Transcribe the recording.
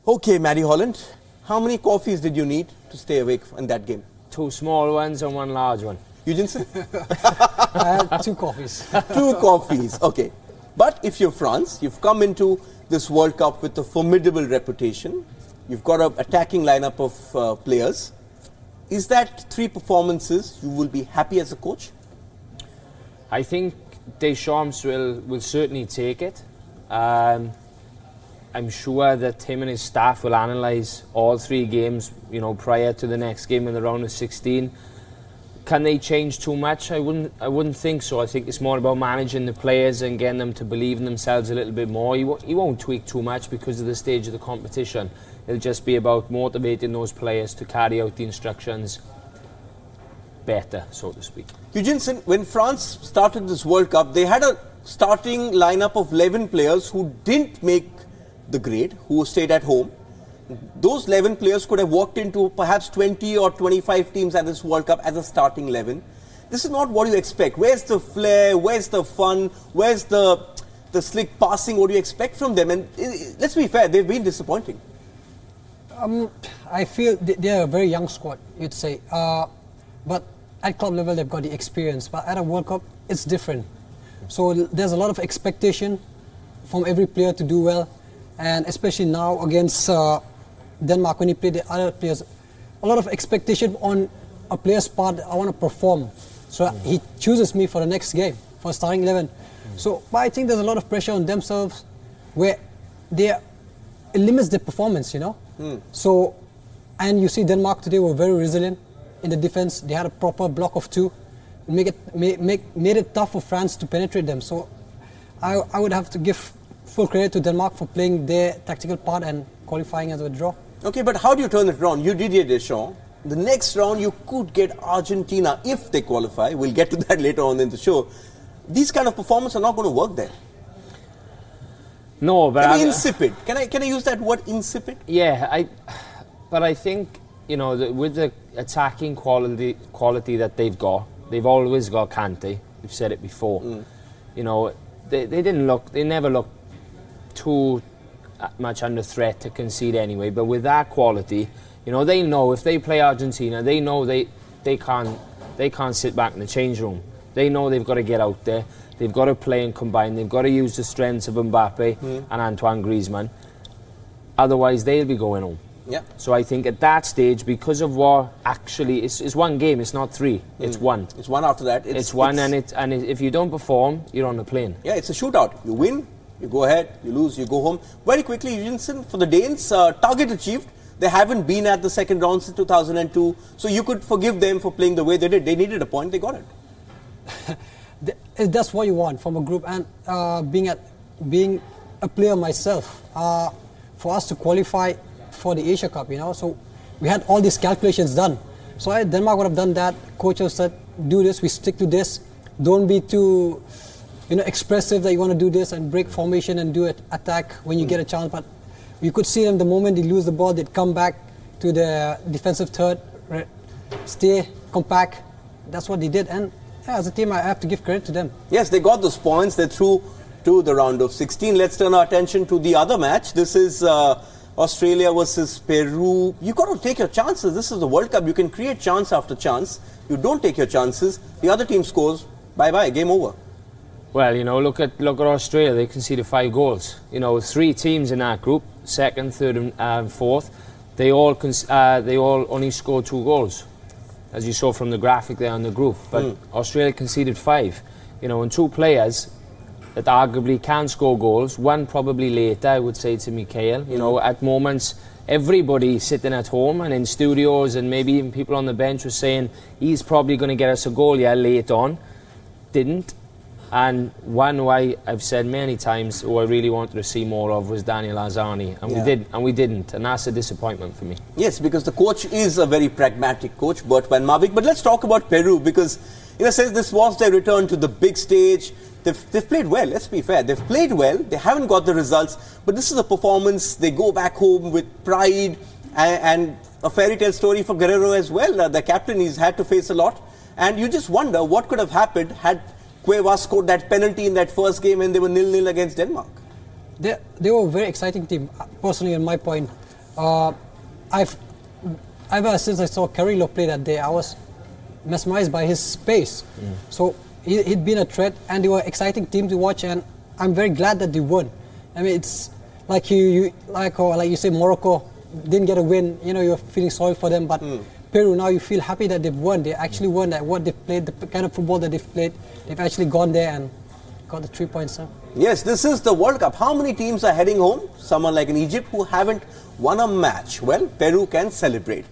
Okay, Matt Holland, how many coffees did you need to stay awake in that game? 2 small ones and 1 large one. Eugenson? I had 2 coffees. 2 coffees, okay. But if you're France, you've come into this World Cup with a formidable reputation. You've got an attacking lineup of players. Is that 3 performances you will be happy as a coach? I think Deschamps will certainly take it. I'm sure that him and his staff will analyse all 3 games, you know, prior to the next game in the round of 16. Can they change too much? I wouldn't think so. I think it's more about managing the players and getting them to believe in themselves a little bit more. He won't tweak too much because of the stage of the competition. It'll just be about motivating those players to carry out the instructions better, so to speak. Eugenson, when France started this World Cup, they had a starting lineup of 11 players who didn't make the grade, who stayed at home. Those 11 players could have walked into perhaps 20 or 25 teams at this World Cup as a starting 11. This is not what you expect. Where's the flair? Where's the fun? Where's the slick passing? What do you expect from them? And let's be fair, they've been disappointing. I feel they're a very young squad, you'd say. But at club level, they've got the experience. But at a World Cup, it's different. So there's a lot of expectation from every player to do well. And especially now against Denmark, when he played the other players, a lot of expectation on a player's part. I want to perform. So he chooses me for the next game, for starting 11. So but I think there's a lot of pressure on themselves where it limits their performance, you know. So, and you see Denmark today were very resilient in the defense. They had a proper block of 2. Made it tough for France to penetrate them. So I would have to give full credit to Denmark for playing their tactical part and qualifying as a draw. Okay, but how do you turn it around? You Didier Deschamps. The next round you could get Argentina if they qualify. We'll get to that later on in the show. These kind of performances are not going to work there. No, but insipid. Can I use that word, insipid? Yeah, but I think, you know, with the attacking quality that they've got, they've always got Kante. We've said it before. You know, they never looked too much under threat to concede anyway. But with that quality, you know, they know if they play Argentina, they know they can't sit back in the change room. They know they've got to get out there. They've got to play and combine. They've got to use the strengths of Mbappe and Antoine Griezmann. Otherwise, they'll be going home. Yeah. So I think at that stage, because of what actually it's 1 game, it's not 3, it's 1. It's 1 after that. It's 1, and if you don't perform, you're on the plane. Yeah, it's a shootout. You win, you go ahead. You lose, you go home. Very quickly, Eugenson, for the Danes, target achieved. They haven't been at the second round since 2002, so you could forgive them for playing the way they did. They needed a point, they got it. That's what you want from a group, and being a player myself, for us to qualify for the Asia Cup, you know, so we had all these calculations done. So Denmark would have done that. Coach has said, do this, we stick to this. Don't be too, you know, expressive that you want to do this and break formation and do it, attack when you get a chance. But you could see them the moment they lose the ball, they'd come back to the defensive third, stay compact. That's what they did. And yeah, as a team, I have to give credit to them. Yes, they got those points. They're through to the round of 16. Let's turn our attention to the other match. This is Australia versus Peru. You've got to take your chances. This is the World Cup. You can create chance after chance. You don't take your chances. The other team scores. Bye-bye. Game over. Well, you know, look at Australia. They conceded 5 goals. You know, 3 teams in that group, second, third, and fourth. They all only scored 2 goals, as you saw from the graphic there on the group. But Australia conceded 5. You know, and 2 players that arguably can score goals. One probably later, I would say, to Mikael. You know, at moments, everybody sitting at home and in studios and maybe even people on the bench were saying he's probably going to get us a goal, late on. Didn't. And one who I've said many times who I really wanted to see more of was Daniel Arzani. And we didn't. And that's a disappointment for me. Yes, because the coach is a very pragmatic coach, Bert van Marwijk. But let's talk about Peru, because in a sense this was their return to the big stage. They've played well, let's be fair. They've played well, they haven't got the results, but this is a performance. They go back home with pride and a fairy tale story for Guerrero as well. The captain, he's had to face a lot. And you just wonder what could have happened had Cuevas scored that penalty in that first game and they were 0-0 against Denmark. They were a very exciting team, personally, on my point. Ever since I saw Carrillo play that day, I was mesmerized by his pace. So he'd been a threat, and they were an exciting team to watch, and I'm very glad that they won. I mean, it's like like you say, Morocco didn't get a win. You know, you're feeling sorry for them, but Peru, now you feel happy that they've won. They actually won, that what they've played, the kind of football that they've played. They've actually gone there and got the 3 points. Yes, this is the World Cup. How many teams are heading home? Someone like in Egypt who haven't won a match. Well, Peru can celebrate.